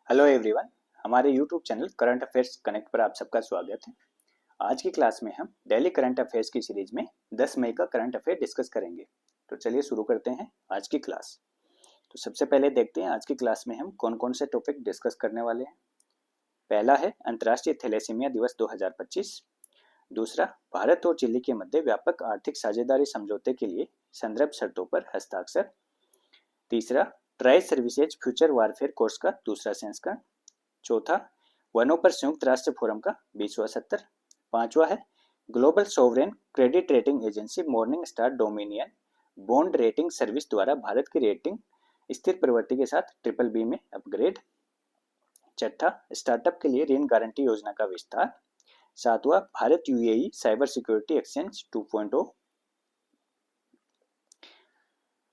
Hello everyone. हमारे YouTube channel current affairs connect पर आप सबका स्वागत है। आज की क्लास में हम डेली करंट अफेयर्स की सीरीज में 10 मई का करंट अफेयर डिस्कस करेंगे। तो चलिए शुरू करते हैं आज की क्लास। तो सबसे पहले देखते हैं आज की क्लास में हम कौन कौन से टॉपिक डिस्कस करने वाले हैं। पहला है अंतर्राष्ट्रीय थैलेसीमिया दिवस 2025। दूसरा, भारत और चिली के मध्य व्यापक आर्थिक साझेदारी समझौते के लिए संदर्भ शर्तों पर हस्ताक्षर। तीसरा, try services future warfare course का दूसरा संस्करण। चौथा, वनों पर संयुक्त राष्ट्र फोरम का 20वां सत्र। पांचवा है global sovereign credit rating agency morning star dominion bond rating service द्वारा भारत की रेटिंग स्थिर प्रवृत्ति के साथ BBB में अपग्रेड। छठा, स्टार्टअप के लिए ऋण गारंटी योजना का विस्तार। सातवां, Bharat UAE cyber security exchange 2.0।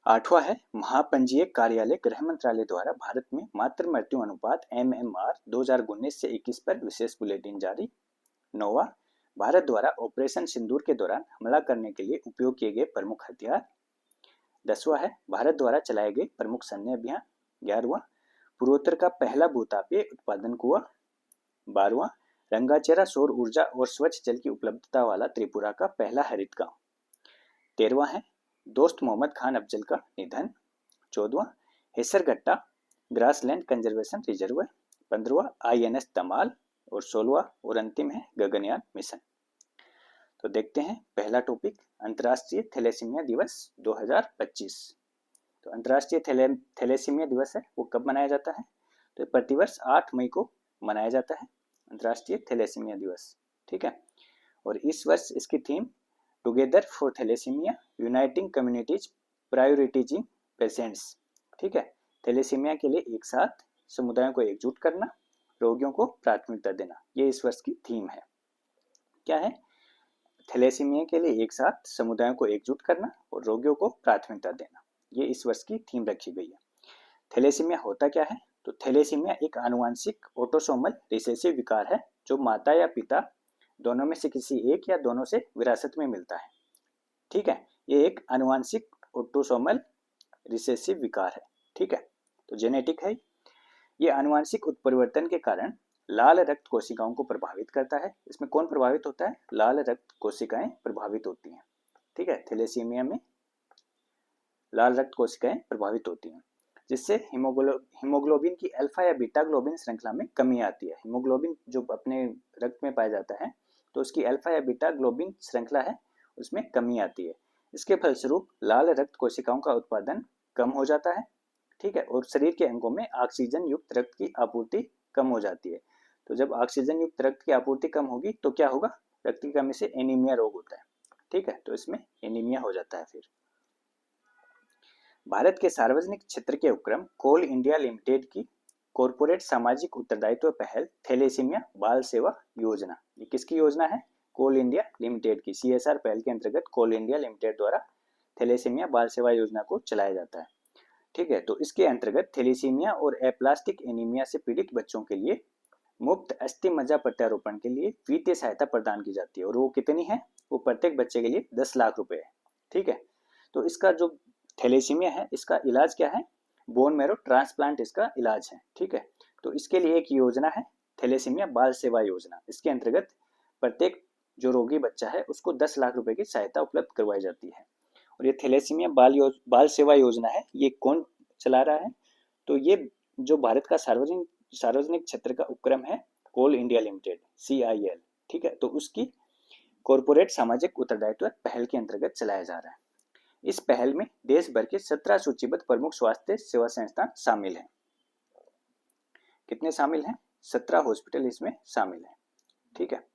आठवां है महापंजीयक कार्यालय गृह मंत्रालय द्वारा भारत में मातृ मृत्यु अनुपात MMR 2019 से 21 पर विशेष बुलेटिन जारी। नौवां, भारत द्वारा ऑपरेशन सिंदूर के दौरान हमला करने के लिए उपयोग किए गए प्रमुख हथियार। 10वां है भारत द्वारा चलाए गए प्रमुख सैन्य अभियान। 11वां, पूर्वोत्तर का पहला भूतापीय उत्पादन कुआं। 12वां, रंगाचेरा सौर ऊर्जा और स्वच्छ जल की उपलब्धता वाला त्रिपुरा का पहला हरित गांव। 13वां है दोस्त मोहम्मद खान अफजल का निधन। 14वां, हेसरगट्टा ग्रासलैंड कंजर्वेशन रिजर्व। 15वां, INS तमाल। और 16वां और अंतिम है गगनयान मिशन। तो देखते हैं पहला टॉपिक, अंतर्राष्ट्रीय थैलेसीमिया दिवस 2025। तो अंतर्राष्ट्रीय थैलेसीमिया दिवस है वो कब मनाया जाता है? तो प्रतिवर्ष 8 मई को मनाया जाता है अंतर्राष्ट्रीय थैलेसीमिया दिवस। ठीक है, और इस वर्ष इसकी theme together for thalassaemia uniting communities prioritising patients. ठीक है, थैलेसीमिया के लिए एक साथ समुदायों को एकजुट करना, रोगियों को प्राथमिकता देना, ये इस वर्ष की थीम है। क्या है? थैलेसीमिया के लिए एक साथ समुदायों को एकजुट करना और रोगियों को प्राथमिकता देना, ये इस वर्ष की थीम रखी गई है। थैलेसीमिया होता क्या है? तो थैलेसीमिया एक आनुवंशिक ऑटोसोमल रिसेसिव विकार है जो माता या पिता दोनों में से किसी एक या दोनों से विरासत में मिलता है। ठीक है, ये एक आनुवंशिक ऑटोसोमल रिसेसिव विकार है। ठीक है, तो जेनेटिक है। ये आनुवंशिक उत्परिवर्तन के कारण लाल रक्त कोशिकाओं को प्रभावित करता है। इसमें कौन प्रभावित होता है? लाल रक्त कोशिकाएं प्रभावित होती हैं। ठीक है, थैलेसीमिया में लाल रक्त कोशिकाएं प्रभावित होती हैं, जिससे हीमोग्लोबिन की अल्फा या बीटा ग्लोबिन श्रृंखला में कमी आती है। हीमोग्लोबिन जो अपने रक्त में पाया जाता है, तो उसकी अल्फा या बीटा ग्लोबिन श्रृंखला है, उसमें कमी आती है। इसके फलस्वरूप लाल रक्त कोशिकाओं का उत्पादन कम हो जाता है। ठीक है, और शरीर के अंगों में ऑक्सीजन युक्त रक्त की आपूर्ति कम हो जाती है। तो जब ऑक्सीजन युक्त रक्त की आपूर्ति कम होगी तो क्या होगा? रक्त की कमी से एनीमिया रोग होता है। ठीक है, तो इसमें एनीमिया हो जाता है। फिर भारत के सार्वजनिक क्षेत्र के उपक्रम कोल इंडिया लिमिटेड की कॉरपोरेट सामाजिक उत्तरदायित्व पहल थैलेसीमिया बाल सेवा योजना, ये किसकी योजना है? कोल इंडिया लिमिटेड की CSR पहल के अंतर्गत कोल इंडिया लिमिटेड द्वारा थैलेसीमिया बाल सेवा योजना को चलाया जाता है। ठीक है, तो इसके अंतर्गत थैलेसीमिया और एप्लास्टिक एनीमिया से पीड़ित बच्चों के लिए मुफ्त अस्थि मज्जा प्रत्यारोपण के लिए वित्तीय सहायता प्रदान की जाती है। और वो कितनी है? वो प्रत्येक बच्चे के लिए 10 लाख रुपए है। ठीक है, तो इसका जो थैलेसीमिया है इसका इलाज क्या है? बोन मैरो ट्रांसप्लांट इसका इलाज है। ठीक है, तो इसके लिए एक योजना है थैलेसीमिया बाल सेवा योजना। इसके अंतर्गत प्रत्येक जो रोगी बच्चा है उसको 10 लाख रुपए की सहायता उपलब्ध करवाई जाती है। और ये थैलेसीमिया बाल सेवा योजना है, ये कौन चला रहा है? तो ये जो भारत का सार्वजनिक क्षेत्र का उपक्रम है कोल इंडिया लिमिटेड CIL। ठीक है, तो उसकी कॉरपोरेट सामाजिक उत्तरदायित्व पहल के अंतर्गत चलाया जा रहा है। इस पहल में देश भर के 17 सूचीबद्ध प्रमुख स्वास्थ्य सेवा संस्थान शामिल हैं। कितने शामिल हैं? 17 हॉस्पिटल इसमें शामिल हैं। ठीक है,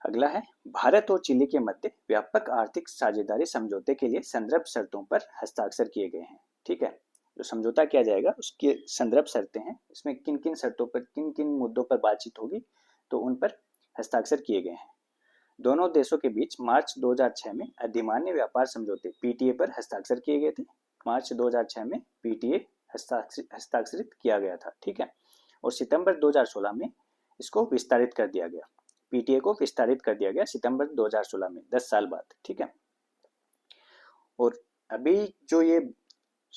अगला है भारत और चिली के मध्य व्यापक आर्थिक साझेदारी समझौते के लिए संदर्भ शर्तों पर हस्ताक्षर किए गए हैं। ठीक है, जो समझौता किया जाएगा उसके संदर्भ शर्तें हैं, इसमें किन किन शर्तों पर किन किन मुद्दों पर बातचीत होगी, तो उन पर हस्ताक्षर किए गए हैं। दोनों देशों के बीच मार्च 2006 में अधिमान्य व्यापार समझौते PTA पर हस्ताक्षर किए गए थे। मार्च 2006 में PTA हस्ताक्षरित किया गया था। ठीक है, और सितंबर 2016 में इसको विस्तारित कर दिया गया। PTA को विस्तारित कर दिया गया सितंबर 2016 में, 10 साल बाद। ठीक है, और अभी जो ये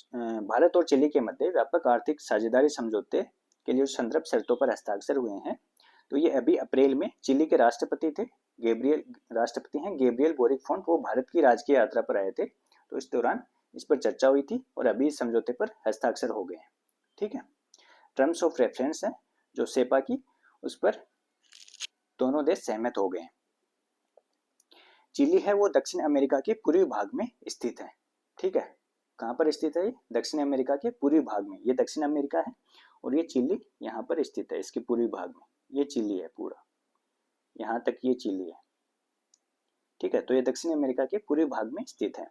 भारत और चिली के मध्य व्यापक आर्थिक साझेदारी समझौते के लिए संदर्भ शर्तों पर हस्ताक्षर हुए हैं, तो ये अभी अप्रैल में चिली के राष्ट्रपति थे, राष्ट्रपति हैं गेब्रियल बोरिक फोंट, वो भारत की राजकीय यात्रा पर आए थे। तो इस दौरान इस पर चर्चा हुई थी और अभी इस समझौते पर हस्ताक्षर हो गए हैं। ठीक है, टर्म्स ऑफ रेफरेंस है जो सेपा की, उस पर दोनों देश सहमत हो गए हैं। चिली है वो दक्षिण अमेरिका के पूर्वी भाग में स्थित है। ठीक है, कहाँ पर स्थित है ये? दक्षिण अमेरिका के पूर्वी भाग में। ये दक्षिण अमेरिका है और ये चिली यहाँ पर स्थित है, इसके पूर्वी भाग में। ये चिली है पूरा, यहाँ तक ये चिली है। ठीक है, तो ये दक्षिण अमेरिका के पूर्वी भाग में स्थित है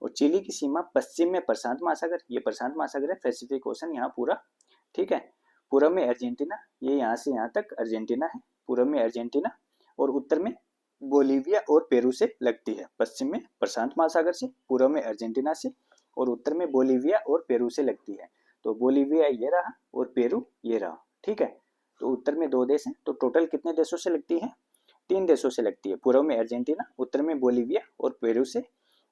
और चिली की सीमा पश्चिम में प्रशांत महासागर, ये प्रशांत महासागर है, पैसिफिक ओशन यहाँ पूरा। ठीक है, पूर्व में अर्जेंटीना, ये यहाँ से यहाँ तक अर्जेंटीना है, पूर्व में अर्जेंटीना, और उत्तर में बोलीविया और पेरू से लगती है। पश्चिम में प्रशांत महासागर से, पूर्व में अर्जेंटीना से, और उत्तर में बोलीविया और पेरू से लगती है। तो बोलीविया ये रहा और पेरू ये रहा। ठीक है, तो उत्तर में 2 देश हैं, तो टोटल कितने देशों से लगती है? 3 देशों से लगती है। पूर्व में अर्जेंटीना, उत्तर में बोलीविया और पेरू से,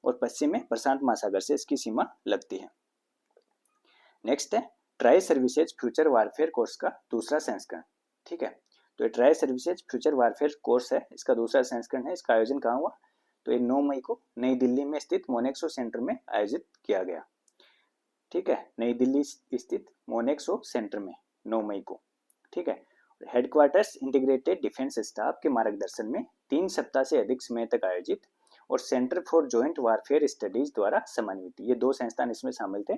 और पश्चिम में प्रशांत महासागर से इसकी सीमा लगती है। नेक्स्ट है try services future warfare course का दूसरा संस्करण। ठीक है, तो ये try services future warfare course है, इसका दूसरा संस्करण है। इसका आयोजन कहाँ हुआ? तो ये 9 मई को नई दिल्ली में स्थित मोनेक्सो सेंटर में आयोजित किया गया। ठीक है, नई दिल्ली स्थित मोनेक्सो सेंटर में 9 मई को। ठीक है, हेडक्वार्टर्स इंटीग्रेटेड डिफेंस स्टाफ के मार्गदर्शन में 3 सप्ताह से अधिक समय तक आयोजित और centre for joint warfare studies द्वारा समन्वित, ये 2 संस्थान इसमें शामिल थे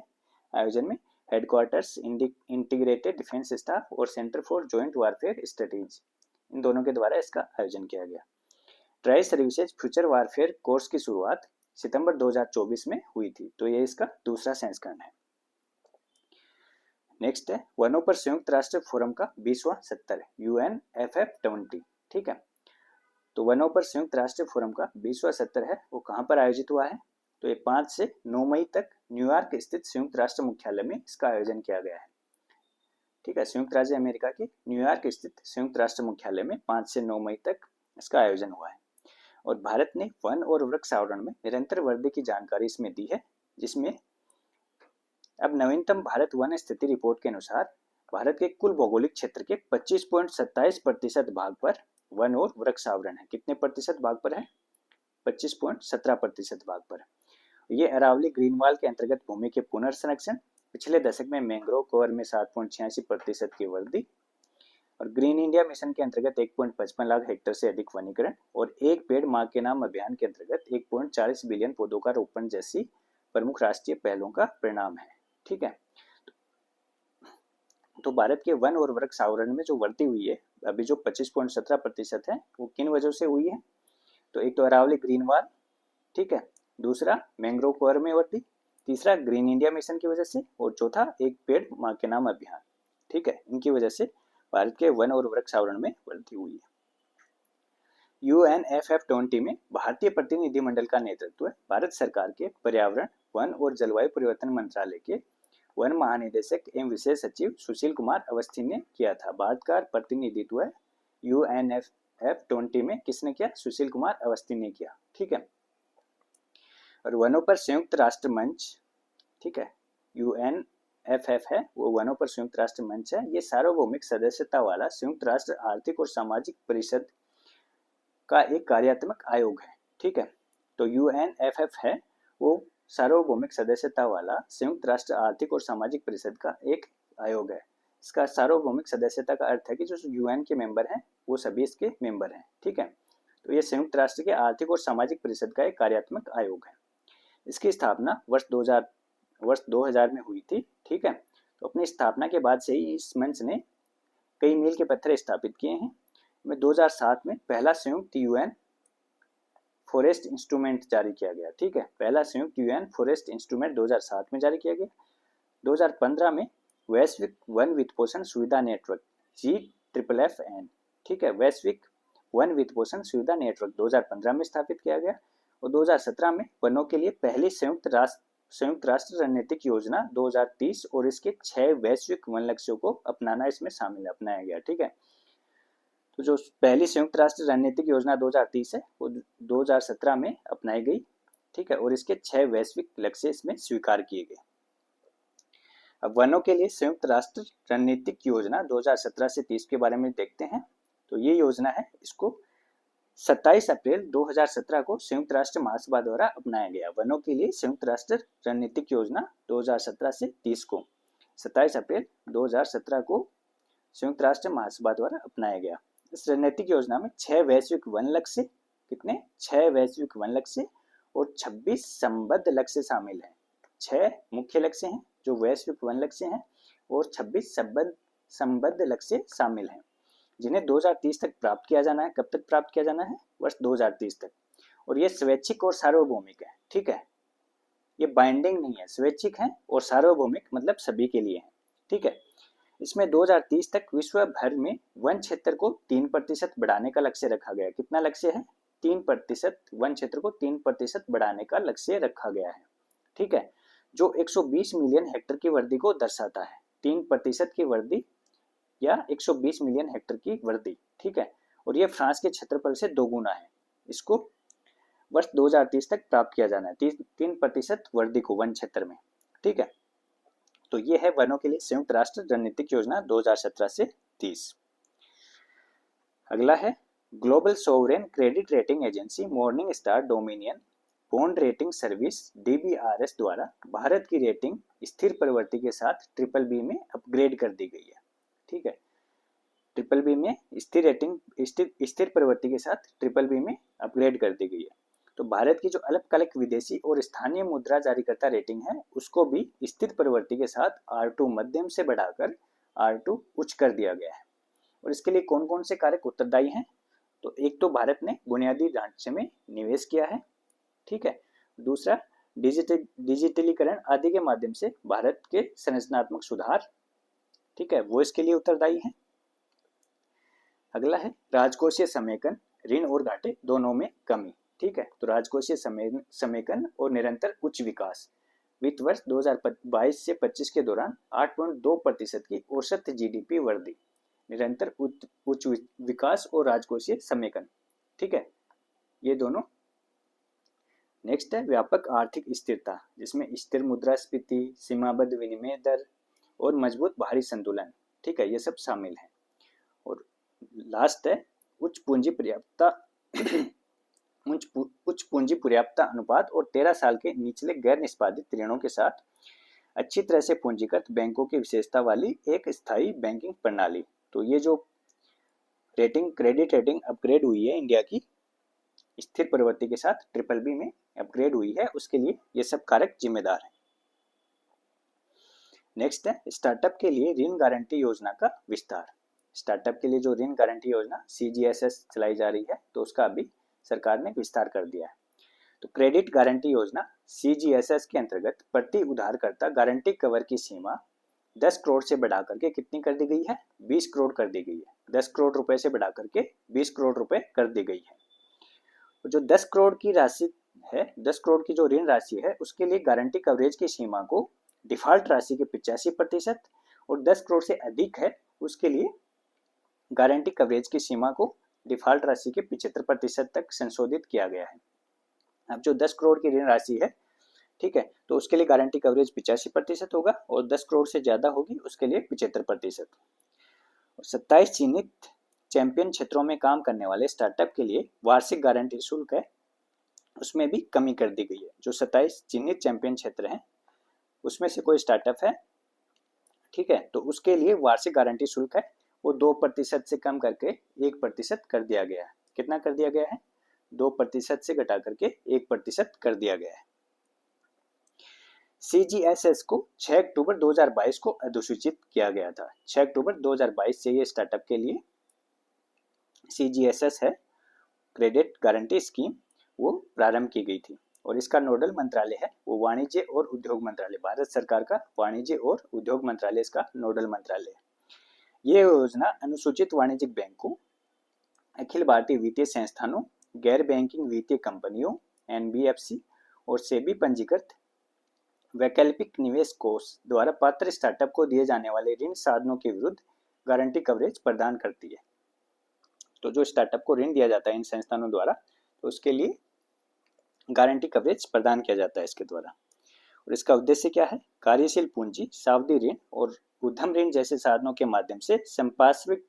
आयोजन में। हेडक्वार्टर्स इंटीग्रेटेड डिफेंस स्टाफ और centre for joint warfare studies, इन दोनों के द्वारा इसका आयोजन किया गया। Tri services future warfare course की शुरुआत सितंबर 2024 में हुई थी, तो ये इसका दूसरा संस्करण है। नेक्स्ट है वनों पर संयुक्त राष्ट्र फोरम का 20वां सत्र, UNFF20। ठीक है, तो वनों पर संयुक्त राष्ट्र फोरम का 20वां सत्र है, वो कहाँ पर आयोजित हुआ है? तो ये 5 से 9 मई तक न्यूयॉर्क स्थित संयुक्त राष्ट्र मुख्यालय में इसका आयोजन किया गया है। ठीक है, संयुक्त राज्य अमेरिका के न्यूयॉर्क स्थित संयुक्त राष्ट्र मुख्यालय में 5 से 9 मई तक इसका आयोजन हुआ है। और भारत ने वन और वृक्ष आवरण में निरंतर वृद्धि की जानकारी इसमें दी है, जिसमें अब नवीनतम भारत वन स्थिति रिपोर्ट के अनुसार भारत के कुल भौगोलिक क्षेत्र के 25.27% भाग पर वन और वृक्ष आवरण है। कितने प्रतिशत भाग पर है? 25.17% भाग पर। ये अरावली ग्रीन वॉल के अंतर्गत भूमि के पुनर्संरक्षण, पिछले दशक में मैंग्रोव कवर में 7.86% की वृद्धि, और ग्रीन इंडिया मिशन के अंतर्गत 1.55 लाख हेक्टेयर से अधिक वनीकरण, और एक पेड़ मां के नाम अभियान के अंतर्गत 1.40 बिलियन पौधों का रोपण जैसी प्रमुख राष्ट्रीय पहलों का परिणाम है। ठीक है, तो भारत के वन और वृक्ष आवरण में जो वृद्धि हुई है अभी जो 25.17% है, वो किन वजहों से हुई है? तो एक तो अरावली ग्रीन वॉल, ठीक है, दूसरा मैंग्रोव कवर में वृद्धि, तीसरा ग्रीन इंडिया मिशन की वजह से, और चौथा एक पेड़ मां के नाम अभियान। ठीक है, इनकी वजह से भारत के वन और वृक्ष आवरण में वृद्धि हुई है। UNFF20 में भारतीय प्रतिनिधिमंडल का नेतृत्व भारत सरकार के पर्यावरण, वन और जलवायु परिवर्तन मंत्रालय के वन महानिदेशक एवं विशेष सचिव सुशील कुमार अवस्थी ने किया था। भारत का प्रतिनिधित्व UNFF20 में किसने किया? सुशील कुमार अवस्थी ने किया। ठीक है, और वनों पर संयुक्त राष्ट्र मंच, ठीक है, UNFF है वो वनों पर संयुक्त राष्ट्र मंच है। ये सार्वभौमिक सदस्यता वाला संयुक्त राष्ट्र आर्थिक और सामाजिक परिषद का एक कार्यात्मक आयोग है। ठीक है, तो UNFF है वो सार्वभौमिक सदस्यता वाला संयुक्त राष्ट्र आर्थिक और सामाजिक परिषद का एक आयोग है। इसका सार्वभौमिक सदस्यता का अर्थ है कि जो UN के मेंबर हैं वो सभी इसके मेंबर हैं। ठीक है, तो ये संयुक्त राष्ट्र के आर्थिक और सामाजिक परिषद का एक कार्यात्मक आयोग है। इसकी स्थापना वर्ष 2000 में हुई थी। ठीक है, तो अपनी स्थापना के बाद से ही इस मंच ने कई मील के पत्थर स्थापित किए हैं। 2007 में पहला संयुक्त UN फॉरेस्ट इंस्ट्रूमेंट जारी किया गया। ठीक है, पहला संयुक्त UN फॉरेस्ट इंस्ट्रूमेंट 2007 में जारी किया गया। 2015 में वैश्विक वन वित्तपोषण सुविधा नेटवर्क GFFN, ठीक है, वैश्विक वन वित्तपोषण सुविधा नेटवर्क 2015 में स्थापित किया गया। और 2017 में वनों के लिए पहली संयुक्त राष्ट्र रणनीतिक योजना 2030 और इसके 6 वैश्विक वन लक्ष्यों को अपनाना इसमें अपनाया गया। ठीक है, तो जो पहली संयुक्त राष्ट्र रणनीतिक योजना 2030 है वो 2017 में अपनाई गई। ठीक है, और इसके 6 वैश्विक लक्ष्य इसमें स्वीकार किए गए। अब वनों के लिए संयुक्त राष्ट्र रणनीतिक योजना 2017 से 30 के बारे में देखते हैं। तो ये योजना है, इसको 27 अप्रैल 2017 को संयुक्त राष्ट्र महासभा द्वारा अपनाया गया। वनों के लिए संयुक्त राष्ट्र रणनीतिक योजना 2017 से 30 को 27 अप्रैल 2017 को संयुक्त राष्ट्र महासभा द्वारा अपनाया गया। इस रणनीतिक योजना में 6 वैश्विक वन लक्ष्य, कितने 6 वैश्विक वन लक्ष्य और 26 संबद्ध लक्ष्य शामिल हैं। 6 मुख्य लक्ष्य हैं जो वैश्विक वन लक्ष्य हैं और 26 संबद्ध लक्ष्य शामिल हैं, जिन्हें 2030 तक प्राप्त किया जाना है। कब तक प्राप्त किया जाना है? वर्ष 2030 तक। और ये स्वैच्छिक और सार्वभौमिक है, ठीक है, ये बाइंडिंग नहीं है, स्वैच्छिक है और सार्वभौमिक मतलब सभी के लिए है, ठीक है। इसमें 2030 तक विश्व भर में वन क्षेत्र को 3% बढ़ाने का लक्ष्य रखा गया है। कितना लक्ष्य है? 3%। वन क्षेत्र को 3% बढ़ाने का लक्ष्य रखा गया है, ठीक है, जो 120 मिलियन हेक्टेयर की वृद्धि को दर्शाता है। 3% की वृद्धि या 120 मिलियन हेक्टेयर की वृद्धि, ठीक है, और ये फ्रांस के क्षेत्रफल से 2 गुना है। इसको वर्ष 2030 तक प्राप्त किया जाना है, 3% वृद्धि को वन क्षेत्र में, ठीक है। तो ये है वनों के लिए संयुक्त राष्ट्र रणनीतिक योजना 2017 से 30। अगला है global sovereign credit rating agency morning star dominion bond rating service DBRS द्वारा भारत की रेटिंग स्थिर प्रवृत्ति के साथ BBB में अपग्रेड कर दी गई है, ठीक है। BBB में स्थिर रेटिंग स्थिर प्रवृत्ति के साथ BBB में अपग्रेड कर दी गई है। तो भारत की जो अल्पकालिक विदेशी और स्थानीय मुद्रा जारीकर्ता रेटिंग है उसको भी स्थिर प्रवृत्ति के साथ R2 मध्यम से बढ़ाकर R2 उच्च कर दिया गया है। और इसके लिए कौन कौन से कारक उत्तरदायी हैं? तो एक तो भारत ने बुनियादी ढांचे में निवेश किया है, ठीक है। दूसरा डिजिटलीकरण आदि के माध्यम से भारत के संरचनात्मक सुधार, ठीक है, वो इसके लिए उत्तरदायी है। अगला है राजकोषीय समेकन, ऋण और घाटे दोनों में कमी, ठीक है। तो राजकोषीय समेकन और निरंतर उच्च विकास, वित्त वर्ष 2022 से 25 के दौरान 8.2% की औसत GDP वृद्धि, निरंतर उच्च विकास और राजकोषीय समेकन, ठीक है, ये दोनों। नेक्स्ट है व्यापक आर्थिक स्थिरता, जिसमें स्थिर मुद्रास्फीति, सीमाबद्ध विनिमय दर और मजबूत बाहरी संतुलन, ठीक है, ये सब शामिल हैं। और लास्ट है उच्च पूंजी पर्याप्तता उच्च पूंजी पर्याप्तता अनुपात और 13 साल के निचले गैर निष्पादित ऋणों के साथ अच्छी तरह से पूंजीकृत बैंकों की विशेषता वाली एक स्थायी बैंकिंग प्रणाली। तो ये जो क्रेडिट रेटिंग अपग्रेड हुई है इंडिया की स्थिर प्रवृत्ति के साथ BBB में अपग्रेड हुई है, उसके लिए ये सब कारक जिम्मेदार हैं। नेक्स्ट है स्टार्टअप के लिए ऋण गारंटी योजना का विस्तार। स्टार्टअप के लिए जो ऋण गारंटी योजना CGSS चलाई जा रही है, तो उसका अभी सरकार ने विस्तार कर दिया है। तो क्रेडिट गारंटी योजना CGSS के अंतर्गत प्रति उधारकर्ता गारंटी कवर की सीमा 10 करोड़ से बढ़ा करके कितनी कर दी गई है? 20 करोड़ कर दी गई है। 10 करोड़ रुपए से बढ़ा करके 20 करोड़ रुपए कर दी गई है। तो जो 10 करोड़ की राशि है, 10 करोड़ की जो ऋण राशि है, उसके लिए गारंटी कवरेज की सीमा को डिफॉल्ट राशि के 85% और 10 करोड़ से अधिक है उसके लिए गारंटी कवरेज की सीमा को डिफॉल्ट राशि के 75% तक संशोधित किया गया है। अब जो 10 करोड़ की ऋण राशि है, ठीक है, तो उसके लिए गारंटी कवरेज 85% होगा और 10 करोड़ से ज्यादा होगी उसके लिए 75%। 27 चिन्हित चैंपियन क्षेत्रों में काम करने वाले स्टार्टअप के लिए वार्षिक गारंटी शुल्क है, उसमें भी कमी कर दी गई है। जो 27 चिन्हित चैंपियन क्षेत्र हैं उसमें से कोई स्टार्टअप है, ठीक है, तो उसके लिए वार्षिक गारंटी शुल्क है वो 2% से कम करके 1% कर दिया गया है। कितना कर दिया गया है? 2% से घटा करके 1% कर दिया गया है। CGSS को 6 अक्टूबर 2022 को अधिसूचित किया गया था। 6 अक्टूबर 2022 से ये स्टार्टअप के लिए CGSS है, क्रेडिट गारंटी स्कीम, वो प्रारंभ की गई थी और इसका नोडल मंत्रालय है वो वाणिज्य और उद्योग मंत्रालय, भारत सरकार का वाणिज्य और उद्योग मंत्रालय इसका नोडल मंत्रालय है। ये योजना अनुसूचित वाणिज्यिक बैंकों, अखिल भारतीय वित्तीय संस्थानों, गैर बैंकिंग वित्तीय कंपनियों NBFC और सेबी पंजीकृत वैकल्पिक निवेश कोष द्वारा पात्र स्टार्टअप को दिए जाने वाले ऋण साधनों के विरुद्ध गारंटी कवरेज प्रदान करती है। तो जो स्टार्टअप को ऋण दिया जाता है इन संस्थानों द्वारा, तो उसके लिए गारंटी कवरेज प्रदान किया जाता है इसके द्वारा। और इसका उद्देश्य क्या है? कार्यशील पूंजी, सावधि ऋण और उद्यम ऋण जैसे साधनों के माध्यम से संपार्श्विक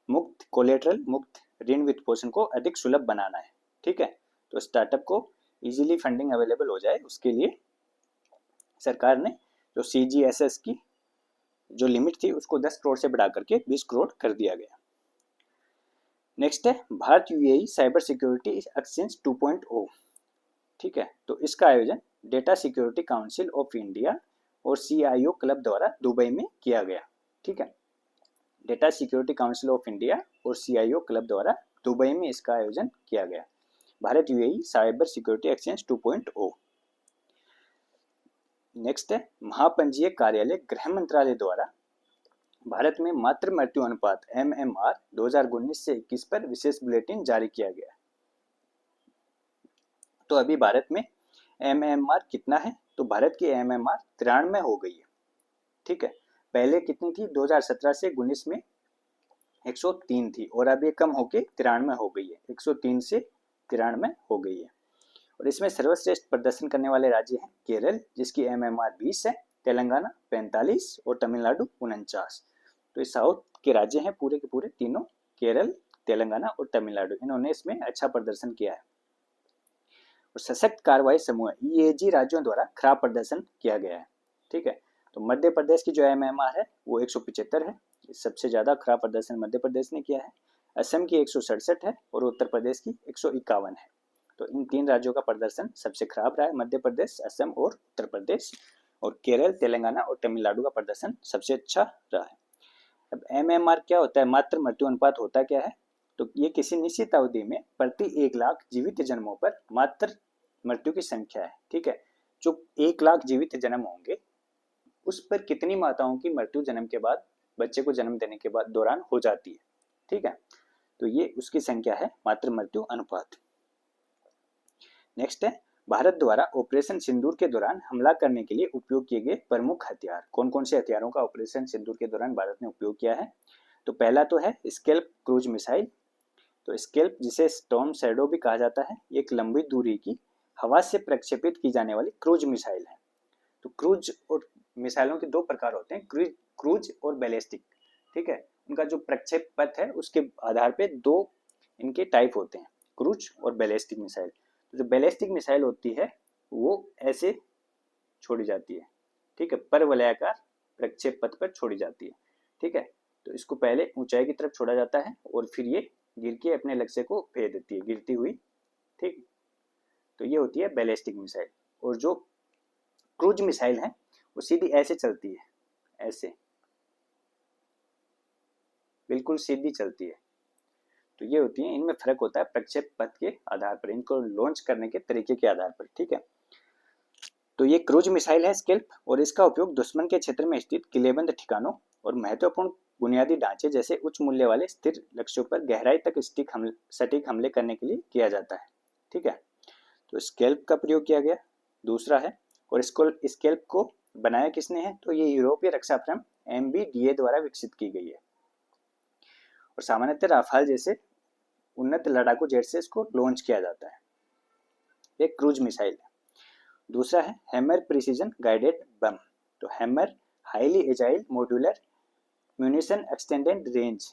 मुक्त, कोलेटरल मुक्त ऋण वित्त पोषण को अधिक सुलभ बनाना है। ठीक है, तो स्टार्टअप को इजीली फंडिंग अवेलेबल हो जाए, उसके लिए सरकार ने जो CGSS की जो लिमिट थी उसको 10 करोड़ से बढ़ा करके 20 करोड़ कर दिया गया। नेक्स्ट है Bharat UAE cyber security exchange 2.0। ठीक है, तो इसका आयोजन data security council of India और CIO क्लब द्वारा दुबई में किया गया। ठीक है, data security council of India और CIO क्लब द्वारा दुबई में इसका आयोजन किया गया। Bharat UAE cyber security exchange 2.0। Next है महापंजीयक कार्यालय गृह मंत्रालय द्वारा भारत में मातृ मृत्यु अनुपात MMR 2019 से 21 पर विशेष बुलेटिन जारी किया गया। तो अभी भारत में MMR कितना है? तो भारत की MMR 93 हो गई है। ठीक है, पहले कितनी थी? 2017 से 19 में 103 थी और अब ये कम होके 93 हो गई है। 103 से 93 हो गई है। और इसमें सर्वश्रेष्ठ प्रदर्शन करने वाले राज्य हैं केरल, जिसकी MMR 20 है, तेलंगाना 45 और तमिलनाडु 49। तो ये साउथ के राज्य हैं पूरे के पूरे तीनों, केरल, तेलंगाना और तमिलनाडु। इन्होंने इसमें अच्छा प्रदर्शन किया है। और सशक्त कार्रवाई समूह EAG राज्यों द्वारा खराब प्रदर्शन किया गया है। ठीक है, तो मध्य प्रदेश की जो MMR है वो 175 है, सबसे ज्यादा खराब प्रदर्शन मध्य प्रदेश ने किया है। असम की 167 है और उत्तर प्रदेश की 151 है। तो इन तीन राज्यों का प्रदर्शन सबसे खराब रहा है, मध्य प्रदेश, असम और उत्तर प्रदेश। और केरल, तेलंगाना और तमिलनाडु का प्रदर्शन सबसे अच्छा रहा है। अब MMR क्या होता है? मातृ मृत्यु अनुपात होता क्या है? तो ये किसी निश्चित अवधि में प्रति 1 लाख जीवित जन्मों पर मातृ मृत्यु की संख्या है। ठीक है, जो 1 लाख जीवित जन्म होंगे उस पर कितनी माताओं की मृत्यु जन्म के बाद, बच्चे को जन्म देने के बाद दौरान हो जाती है। ठीक है, तो ये उसकी संख्या है मातृ मृत्यु अनुपात। नेक्स्ट है भारत द्वारा ऑपरेशन सिंदूर के दौरान हमला करने के लिए उपयोग किए गए प्रमुख हथियार। कौन कौन से हथियारों का ऑपरेशन सिंदूर के दौरान भारत ने उपयोग किया है? तो पहला तो है स्केल्प क्रूज मिसाइल। तो स्केल्प, जिसे स्टॉर्म शैडो भी कहा जाता है, एक लंबी दूरी की हवा से प्रक्षेपित की जाने वाली क्रूज मिसाइल है। तो क्रूज और मिसाइलों के दो प्रकार होते हैं, क्रूज और बैलिस्टिक। ठीक है, उनका जो प्रक्षेप पथ है उसके आधार पे दो इनके टाइप होते हैं, क्रूज और बैलिस्टिक मिसाइल। तो जो बैलिस्टिक मिसाइल होती है वो ऐसे छोड़ी जाती है। ठीक है, परवलयाकार प्रक्षेप पथ पर छोड़ी जाती है। ठीक है, तो इसको पहले ऊंचाई की तरफ छोड़ा जाता है और फिर ये गिर के अपने लक्ष्य को भेद देती है गिरती हुई। ठीक, तो ये होती है बैलिस्टिक मिसाइल। और जो क्रूज मिसाइल है वो सीधी ऐसे चलती है, ऐसे बिल्कुल सीधी चलती है। तो ये होती है, इनमें फर्क होता है प्रक्षेप पथ के आधार पर, इनको लॉन्च करने के तरीके के आधार पर। ठीक है, तो ये क्रूज मिसाइल है स्केल्प, और इसका उपयोग दुश्मन के क्षेत्र में स्थित किलेबंद ठिकानों और महत्वपूर्ण बुनियादी ढांचे जैसे उच्च मूल्य वाले स्थिर लक्ष्यों पर गहराई तक सटीक हमले करने के लिए किया जाता है। ठीक है, तो स्केल्प का प्रयोग किया गया। दूसरा है, और स्केल्प को बनाया किसने है? तो ये यूरोपीय रक्षा फर्म MBDA द्वारा विकसित की गई है। और सामान्यतः राफाल जैसे उन्नत लड़ाकू जेट से इसको लॉन्च किया जाता है। एक क्रूज मिसाइल है। दूसरा है हैमर प्रिसीजन गाइडेड बम। तो hammer highly agile modular munition extended range,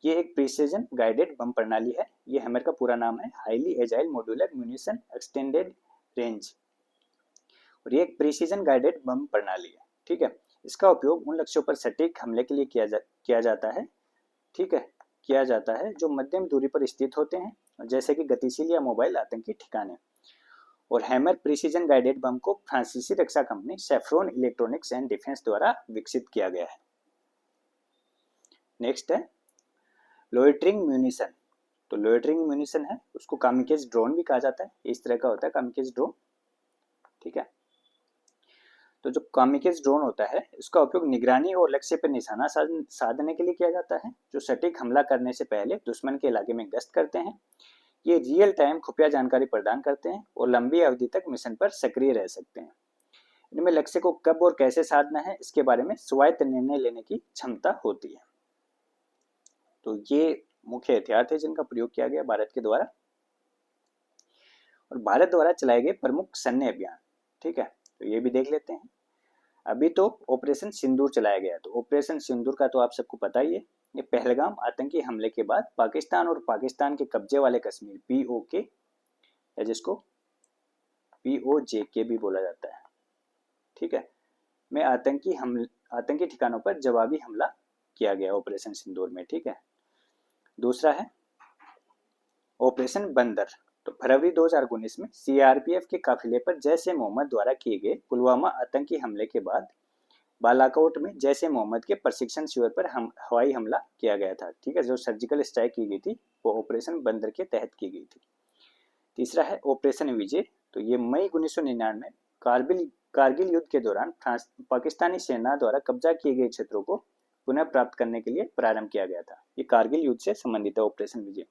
ये एक प्रिसीजन गाइडेड बम प्रणाली है। ये हैमर का पूरा नाम है, highly agile modular munition extended range, और ये एक प्रिसीजन गाइडेड बम प्रणाली है। ठीक है, इसका उपयोग उन लक्ष्यों पर सटीक हमले के लिए किया जाता है। ठीक है, किया जाता है जो मध्यम दूरी पर स्थित होते हैं, जैसे कि गतिशील या मोबाइल आतंकी ठिकाने। और हैमर प्रिसीजन गाइडेड बम को फ्रांसीसी रक्षा कंपनी सैफ्रॉन इलेक्ट्रॉनिक्स एंड डिफेंस द्वारा विकसित किया गया है। नेक्स्ट है लोइटरिंग म्यूनिशन। तो लोइटरिंग म्यूनिशन है, उसको कामिकेज ड्रोन भी कहा जाता है। इस तरह का होता है कामिकेज ड्रोन। ठीक है, तो जो कामिकेज ड्रोन होता है इसका उपयोग निगरानी और लक्ष्य पर निशाना साधने के लिए किया जाता है, जो सटीक हमला करने से पहले दुश्मन के इलाके में गश्त करते हैं। ये रियल टाइम खुफिया जानकारी प्रदान करते हैं और लंबी अवधि तक मिशन पर सक्रिय रह सकते हैं। इनमें लक्ष्य को कब और कैसे साधना है इसके बारे में स्वायत्त निर्णय लेने की क्षमता होती है। तो ये मुख्य हथियार थे जिनका प्रयोग किया गया भारत के द्वारा। और भारत द्वारा चलाए गए प्रमुख सैन्य अभियान। ठीक है, तो ये भी देख लेते हैं। अभी तो ऑपरेशन सिंदूर चलाया गया, तो ऑपरेशन सिंदूर का तो आप सबको पता ही है। ये पहलगाम आतंकी हमले के बाद पाकिस्तान और पाकिस्तान के कब्जे वाले कश्मीर POK या जिसको POJK भी बोला जाता है, ठीक है, में आतंकी ठिकानों पर जवाबी हमला किया गया ऑपरेशन सिंदूर में, ठीक है। दूसरा है ऑपरेशन बंदर। तो फरवरी 2019 में CRPF के काफिले पर जैश ए मोहम्मद द्वारा किए गए पुलवामा आतंकी हमले के बाद बालाकोट में जैश ए मोहम्मद के प्रशिक्षण शिविर पर हवाई हमला किया गया था, ठीक है। जो सर्जिकल स्ट्राइक की गई थी वो ऑपरेशन बंदर के तहत की गई थी। तीसरा है ऑपरेशन विजय। तो ये मई 1999 कारगिल युद्ध के दौरान पाकिस्तानी सेना द्वारा कब्जा किए गए क्षेत्रों को पुनः प्राप्त करने के लिए प्रारंभ किया गया था। ये कारगिल युद्ध से संबंधित है ऑपरेशन विजय।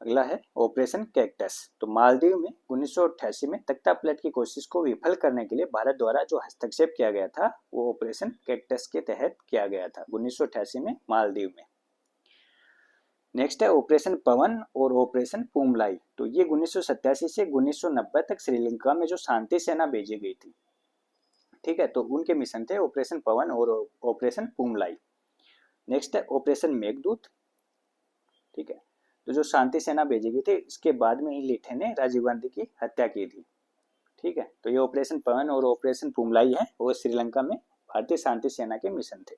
अगला है ऑपरेशन कैक्टस। तो मालदीव में 1988 में तख्तापलट की कोशिश को विफल करने के लिए भारत द्वारा जो हस्तक्षेप किया गया था वो ऑपरेशन कैक्टस के तहत किया गया था 1988 में मालदीव में। नेक्स्ट है ऑपरेशन पवन और ऑपरेशन पूमलाई। तो ये 1987 से 1990 तक श्रीलंका में जो शांति सेना भेजी गई थी, ठीक है, तो उनके मिशन थे ऑपरेशन पवन और ऑपरेशन पूमलाई। नेक्स्ट है ऑपरेशन मेघदूत, ठीक है, तो जो शांति सेना भेजी गई थी इसके बाद में ही लिट्ठे ने राजीव गांधी की हत्या की थी, ठीक है। तो ये ऑपरेशन पवन और ऑपरेशन पूमलाई है वो श्रीलंका में भारतीय शांति सेना के मिशन थे।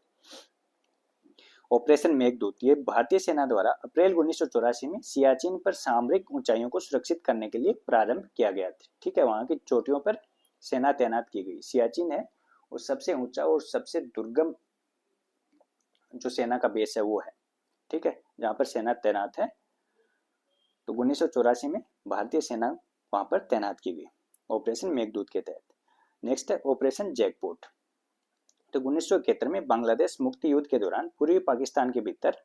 ऑपरेशन मेघदूत ये भारतीय सेना द्वारा अप्रैल 1984 में सियाचिन पर सामरिक ऊंचाइयों को सुरक्षित करने के लिए प्रारंभ किया गया था, ठीक है। वहां की चोटियों पर सेना तैनात की गई। सियाचिन है वो सबसे ऊंचा और सबसे दुर्गम जो सेना का बेस है वो है, ठीक है, जहां पर सेना तैनात है। तो 1984 में भारतीय सेना वहां पर तैनात की गई ऑपरेशन मेघदूत के तहत। नेक्स्ट है ऑपरेशन जैकपॉट। तो 1971 में बांग्लादेश मुक्ति युद्ध के दौरान पूर्वी पाकिस्तान के भीतर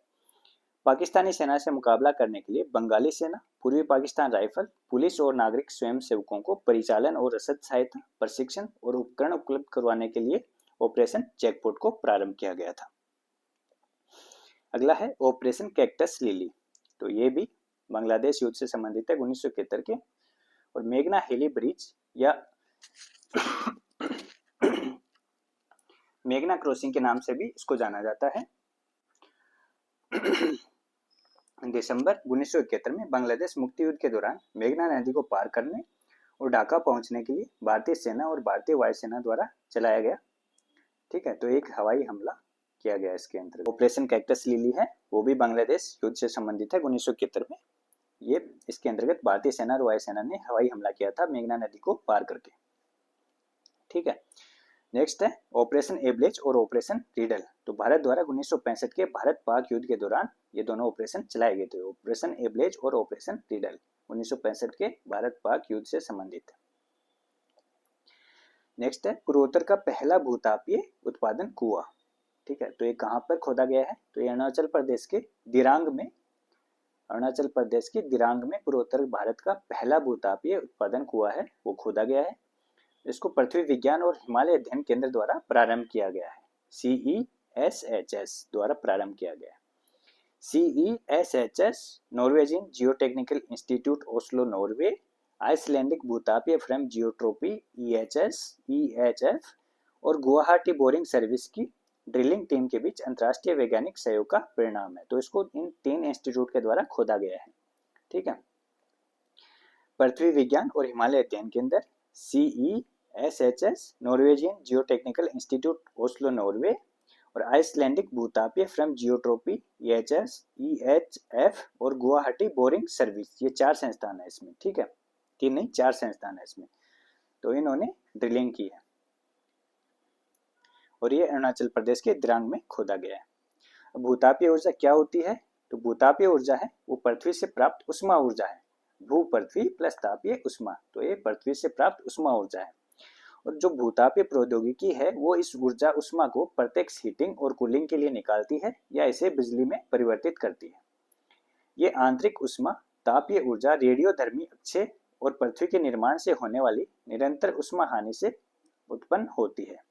पाकिस्तानी सेना से मुकाबला करने के लिए बंगाली सेना, पूर्वी पाकिस्तान राइफल, पुलिस और नागरिक स्वयंसेवकों को परिचालन और रसद सहायता, प्रशिक्षण और उपकरण उपलब्ध करवाने के लिए ऑपरेशन जैकपॉट को प्रारंभ किया गया था। अगला है ऑपरेशन कैक्टस लिली। तो ये भी बांग्लादेश युद्ध से संबंधित है 1971 के, और मेघना हेली ब्रिज या मेघना क्रॉसिंग के नाम से भी इसको जाना जाता है। दिसंबर 1971 में बांग्लादेश मुक्ति युद्ध के दौरान मेघना नदी को पार करने और ढाका पहुंचने के लिए भारतीय सेना और भारतीय वायुसेना द्वारा चलाया गया, ठीक है। तो एक हवाई हमला किया गया इसके अंतर्गत। ऑपरेशन कैक्टस लिली है वो भी बांग्लादेश युद्ध से संबंधित है 1971 में। ये इसके अंतर्गत भारतीय सेना और वायुसेना ने हवाई हमला किया था मेघना नदी को पार करके, ठीक है। नेक्स्ट है ऑपरेशन एबलेज और ऑपरेशन रीडल। तो भारत द्वारा 1965 के भारत पाक युद्ध के दौरान ये दोनों ऑपरेशन चलाए गए थे, ऑपरेशन एबलेज और ऑपरेशन रीडल 1965 के भारत पाक युद्ध से संबंधित। नेक्स्ट है पूर्वोत्तर का पहला भूतापीय उत्पादन कुआं, ठीक है। तो ये कहाँ पर खोदा गया है? तो ये अरुणाचल प्रदेश के दिरांग में पूर्वोत्तर भारत का पहला भूतापीय उत्पादन कुआं है वो खोदा गया है। इसको पृथ्वी विज्ञान और हिमालय अध्ययन केंद्र द्वारा प्रारंभ किया गया है, CESHS द्वारा प्रारंभ किया गया है। CESHS Norwegian geotechnical institute Oslo Norway, Icelandic भूतापीय फ्रेम जियोट्रोपी EHF और गुवाहाटी बोरिंग सर्विस की ड्रिलिंग टीम के बीच अंतर्राष्ट्रीय वैज्ञानिक सहयोग का परिणाम है। तो इसको इन 3 इंस्टीट्यूट के द्वारा खोदा गया है, ठीक है। पृथ्वी विज्ञान और हिमालय अध्ययन केंद्र CESHS Norwegian geotechnical institute Oslo Norway और आइसलैंडिक भूतापीय फ्रेम जियोट्रोपी EHF और गुवाहाटी बोरिंग सर्विस, ये 4 संस्थान है इसमें, ठीक है। 3 नहीं 4 संस्थान है इसमें। तो इन्होंने ड्रिलिंग की है और ये अरुणाचल प्रदेश के दिरांग में खोदा गया है। भूतापीय ऊर्जा क्या होती है? तो भूतापीय ऊर्जा है वो पृथ्वी से प्राप्त उष्मा ऊर्जा है। भू पृथ्वी प्लस तापीय उष्मा, तो ये पृथ्वी से प्राप्त उष्मा ऊर्जा है। और जो भूतापीय प्रौद्योगिकी है वो इस ऊर्जा उष्मा को प्रत्यक्ष हीटिंग और कूलिंग के लिए निकालती है या इसे बिजली में परिवर्तित करती है। ये आंतरिक उष्मा तापीय ऊर्जा रेडियोधर्मी अक्षय और पृथ्वी के निर्माण से होने वाली निरंतर उष्मा हानि से उत्पन्न होती है,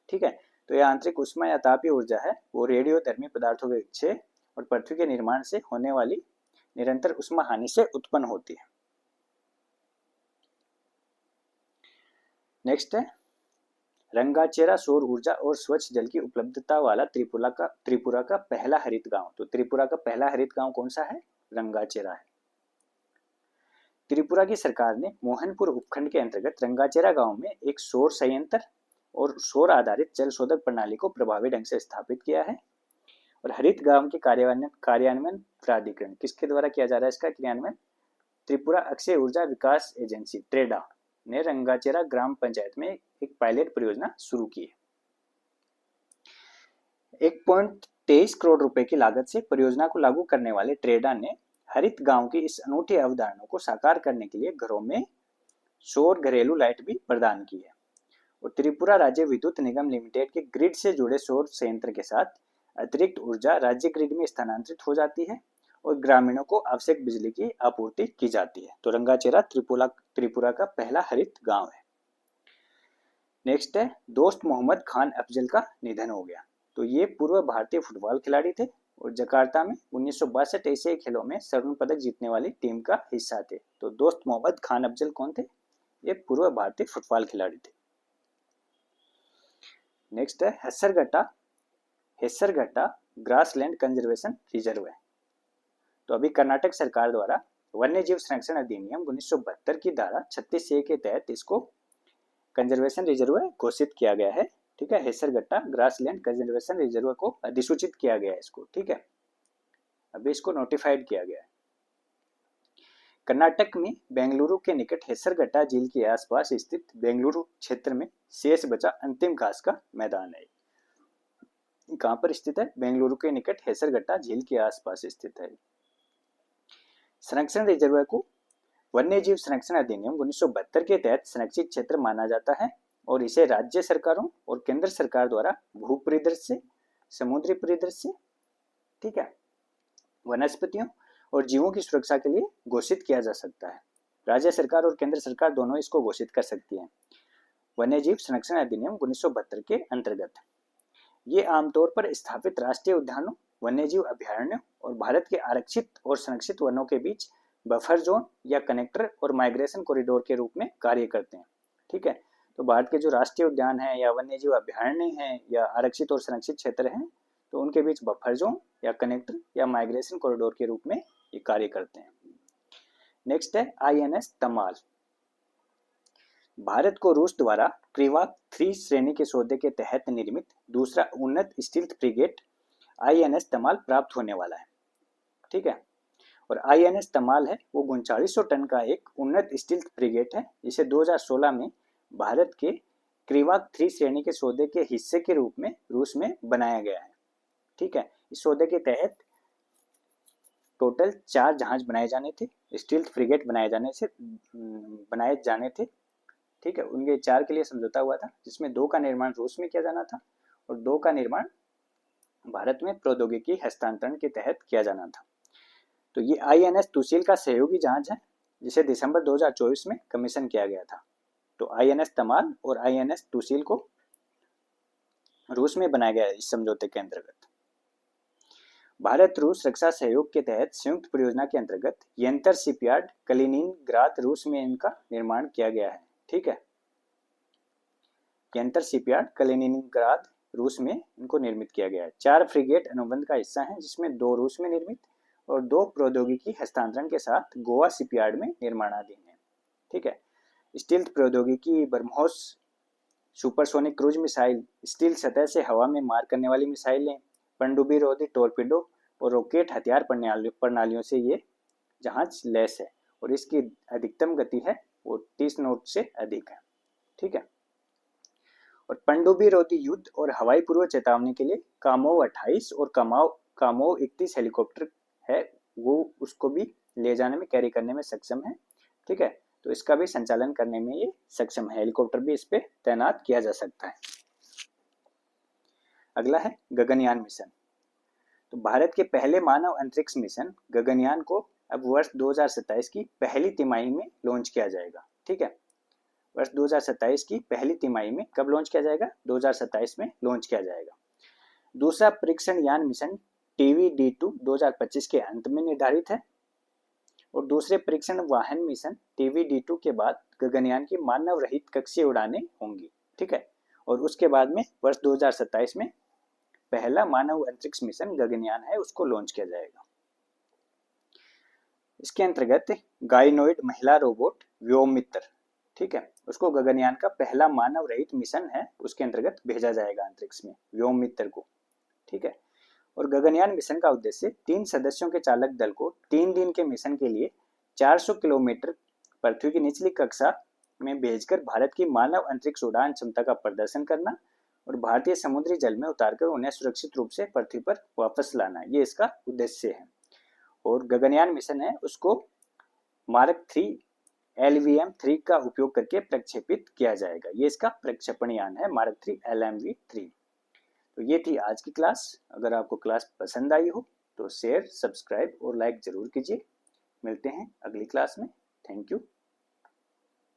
ठीक है। तो यह आंतरिक उष्मा या तापीय ऊर्जा है वो रेडियोधर्मी पदार्थों के क्षय और पृथ्वी के निर्माण से होने वाली निरंतर उष्मा हानि से उत्पन्न होती है। नेक्स्ट है रंगाचेरा सौर ऊर्जा और स्वच्छ जल की उपलब्धता वाला त्रिपुरा का पहला हरित गांव। तो त्रिपुरा का पहला हरित गांव कौन सा है? रंगाचेरा है। त्रिपुरा की सरकार ने मोहनपुर उपखंड के अंतर्गत रंगाचेरा गांव में एक सौर संयंत्र और सौर आधारित जल शोधक प्रणाली को प्रभावी ढंग से स्थापित किया है। और हरित गांव के कार्यान्वयन प्राधिकरण किसके द्वारा किया जा रहा है? इसका क्रियान्वयन त्रिपुरा अक्षय ऊर्जा विकास एजेंसी ट्रेडा ने रंगाचेरा ग्राम पंचायत में एक पायलट परियोजना शुरू की है। 1.23 करोड़ रुपए की लागत से परियोजना को लागू करने वाले ट्रेडा ने हरित गांव की इस अनूठी अवधारणा को साकार करने के लिए घरों में सौर घरेलू लाइट भी प्रदान की है। और त्रिपुरा राज्य विद्युत निगम लिमिटेड के ग्रिड से जुड़े सौर संयंत्र के साथ अतिरिक्त ऊर्जा राज्य ग्रिड में स्थानांतरित हो जाती है और ग्रामीणों को आवश्यक बिजली की आपूर्ति की जाती है। तो रंगाचेरा त्रिपुरा का पहला हरित गांव है। नेक्स्ट है दोस्त मोहम्मद खान अफजल का निधन हो गया। तो ये पूर्व भारतीय फुटबॉल खिलाड़ी थे और जकार्ता में 1962 एशियाई खेलों में स्वर्ण पदक जीतने वाली टीम का हिस्सा थे। तो दोस्त मोहम्मद खान अफजल कौन थे? ये पूर्व भारतीय फुटबॉल खिलाड़ी थे। नेक्स्ट है हेसरघट्टा ग्रासलैंड कंजर्वेशन रिजर्व है। तो अभी कर्नाटक सरकार द्वारा वन्य जीव संरक्षण अधिनियम 1972 की धारा 36A के तहत इसको कंजर्वेशन रिजर्व घोषित किया गया है। ठीक है, हेसरघट्टा ग्रासलैंड कंजर्वेशन रिजर्व को अधिसूचित किया गया है इसको। ठीक है, अभी इसको नोटिफाइड किया गया है। कर्नाटक में बेंगलुरु के निकट हेसरघट्टा झील के आसपास स्थित बेंगलुरु क्षेत्र में शेष बचा अंतिम घास का मैदान है। कहां पर स्थित है? बेंगलुरु के निकट हेसरघट्टा झील के आसपास स्थित है। संरक्षण रिजर्व को वन्य जीव संरक्षण अधिनियम 1972 के तहत संरक्षित क्षेत्र माना जाता है और इसे राज्य सरकारों और केंद्र सरकार द्वारा भू परिदृश्य, समुद्री परिदृश्य, ठीक है, वनस्पतियों और जीवों की सुरक्षा के लिए घोषित किया जा सकता है। राज्य सरकार और केंद्र सरकार दोनों इसको घोषित कर सकती है वन्य जीव संरक्षण अधिनियम 1972 के अंतर्गत। ये आमतौर पर स्थापित राष्ट्रीय उद्यानों, वन्यजीव अभयारण्यों और भारत के आरक्षित और संरक्षित वनों के बीच बफर जोन या कनेक्टर और माइग्रेशन कॉरिडोर के रूप में कार्य करते हैं। ठीक है, तो भारत के जो राष्ट्रीय उद्यान है या वन्यजीव अभयारण्य हैं या आरक्षित और संरक्षित क्षेत्र हैं, तो उनके बीच बफर जोन या कनेक्टर या माइग्रेशन कॉरिडोर के रूप में ये कार्य करते हैं। नेक्स्ट है INS तमाल। भारत को रूस द्वारा क्रिवाक 3 श्रेणी के सौदे के तहत निर्मित दूसरा उन्नत स्टील्थ फ्रिगेट INS तमाल प्राप्त होने वाला है। ठीक है, और INS तमाल है वो 3900 टन का एक उन्नत स्टील्थ फ्रिगेट है जिसे 2016 में भारत के क्रिवाक 3 श्रेणी के सौदे के हिस्से के रूप में रूस में बनाया गया है। ठीक है, इस सौदे के तहत टोटल 4 जहाज बनाए जाने थे, स्टील्थ फ्रिगेट बनाए जाने थे। ठीक है, उनके 4 के लिए समझौता हुआ था जिसमें 2 का निर्माण रूस में किया जाना था और 2 का निर्माण भारत में प्रौद्योगिकी हस्तांतरण के तहत किया जाना था। तो ये INS तुशील का सहयोगी जहाज है जिसे दिसंबर 2024 में कमीशन किया गया था। तो INS तमाल और INS तुशील को रूस में बनाया गया है इस समझौते के अंतर्गत। भारत रूस रक्षा सहयोग के तहत संयुक्त परियोजना के अंतर्गत यंतर शिपयार्ड कलिनिनग्राद रूस में इनका निर्माण किया गया है। ठीक है, यंतर शिपयार्ड कलिनिनग्राद रूस में इनको निर्मित किया गया है। 4 फ्रिगेट अनुबंध का हिस्सा है जिसमें 2 रूस में निर्मित और 2 प्रौद्योगिकी हस्तांतरण के साथ गोवा शिपयार्ड में निर्माणाधीन है। ठीक है, स्टील्थ प्रौद्योगिकी BrahMos supersonic cruise missile, steel सतह से हवा में मार करने वाली मिसाइलें, पनडुब्बी रोधी टॉर्पीडो और रॉकेट हथियार प्रणालियों से ये जहाज लैस है और इसकी अधिकतम गति है वो 30 नॉट से अधिक है। ठीक है, और पनडुब्बी रोधी युद्ध और हवाई पूर्व चेतावनी के लिए कामोव 28 और कामोव 31 हेलीकॉप्टर है वो उसको भी ले जाने में कैरी करने में सक्षम है। ठीक है, तो इसका भी संचालन करने में ये सक्षम है, हेलीकॉप्टर भी इस पे तैनात किया जा सकता है। अगला है गगनयान मिशन। तो भारत के पहले मानव अंतरिक्ष मिशन गगनयान को अब वर्ष 2027 की पहली तिमाही में लॉन्च किया जाएगा। ठीक है, वर्ष 2027 की पहली तिमाही में कब लॉन्च किया जाएगा? 2027 में लॉन्च किया जाएगा। दूसरा परीक्षण यान मिशन TVD2 2025 के अंत में निर्धारित है और दूसरे परीक्षण वाहन मिशन TVD2 के बाद गगनयान की मानव रहित कक्षीय उड़ानें होंगी। ठीक है, और उसके बाद में वर्ष 2027 में पहला मानव अंतरिक्ष मिशन गगनयान है उसको लॉन्च किया जाएगा। इसके अंतर्गत गाइनोइड महिला रोबोट व्योममित्र, ठीक है, उसको गगनयान का पहला मानव रहित मिशन है उसके अंतर्गत भेजा जाएगा अंतरिक्ष में, व्योममित्र को। ठीक है, और गगनयान मिशन का उद्देश्य 3 सदस्यों के चालक दल को 3 दिन के मिशन के लिए 400 किलोमीटर पृथ्वी की निचली कक्षा में भेजकर भारत की मानव अंतरिक्ष उड़ान क्षमता का प्रदर्शन करना और भारतीय समुद्री जल में उतारकर उन्हें सुरक्षित रूप से पृथ्वी पर वापस लाना, ये इसका उद्देश्य है। और गगनयान मिशन है उसको मार्क 3 LVM-3 का उपयोग करके प्रक्षेपित किया जाएगा। ये इसका प्रक्षेपण यान है मार्क 3 LMV-3। तो ये थी आज की क्लास। अगर आपको क्लास पसंद आई हो तो शेयर, सब्सक्राइब और लाइक जरूर कीजिए। मिलते हैं अगली क्लास में। Thank you.